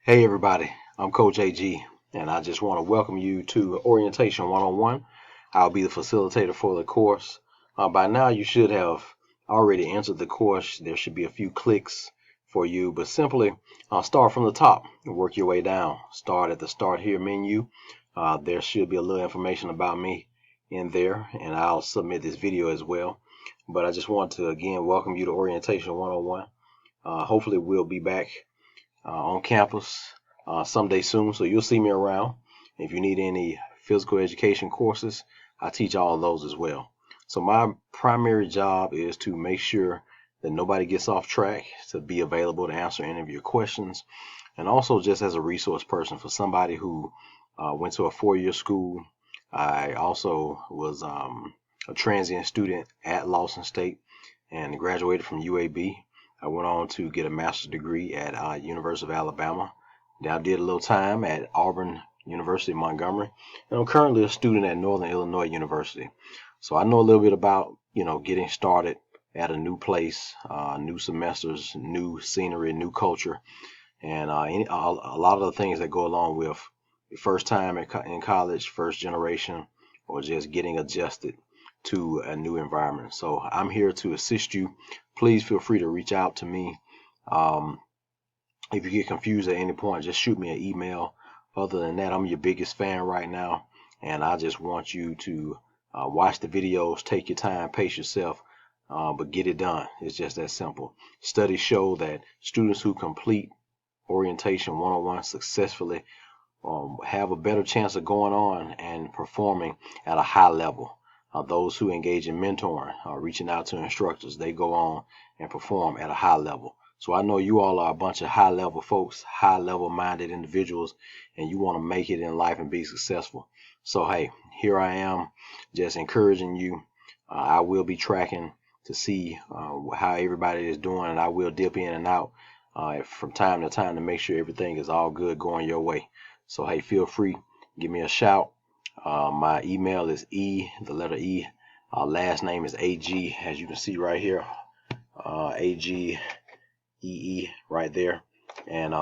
Hey everybody, I'm Coach AG, and I just want to welcome you to Orientation 101. I'll be the facilitator for the course. By now you should have already entered the course. There should be a few clicks for you, but simply start from the top and work your way down. Start at the Start Here menu. There should be a little information about me in there, and I'll submit this video as well. But I just want to again welcome you to Orientation 101. Hopefully we'll be back on campus someday soon, so you'll see me around. If you need any physical education courses, I teach all of those as well. So my primary job is to make sure that nobody gets off track, to be available to answer any of your questions, and also just as a resource person for somebody who went to a four-year school. I also was a transient student at Lawson State and graduated from UAB. I went on to get a master's degree at University of Alabama. Then I did a little time at Auburn University Montgomery, and I'm currently a student at Northern Illinois University. So I know a little bit about, getting started at a new place, new semesters, new scenery, new culture, and a lot of the things that go along with the first time in college, first generation, or just getting adjusted to a new environment. So I'm here to assist you. Please feel free to reach out to me. Um, if you get confused at any point, just shoot me an email. Other than that, I'm your biggest fan right now, and I just want you to watch the videos, take your time, pace yourself, but get it done. It's just that simple. Studies show that students who complete Orientation 101 successfully have a better chance of going on and performing at a high level. Those who engage in mentoring, reaching out to instructors, they go on and perform at a high level. So I know you all are a bunch of high level folks, high level minded individuals, and you want to make it in life and be successful. So hey, here I am just encouraging you. I will be tracking to see how everybody is doing, and I will dip in and out from time to time to make sure everything is all good going your way. So hey, feel free, give me a shout. My email is the letter E. Last name is AG, as you can see right here. AGEE right there, and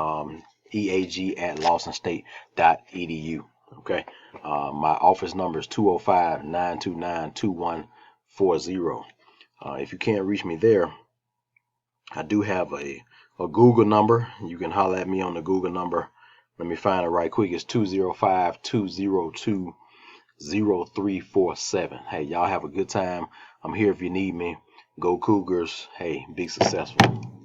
EAG at lawsonstate.edu. Okay. My office number is 205-929-2140. If you can't reach me there, I do have a Google number. You can holler at me on the Google number. Let me find it right quick. It's 205-202-0347. Hey, y'all have a good time. I'm here if you need me. Go Cougars. Hey, be successful.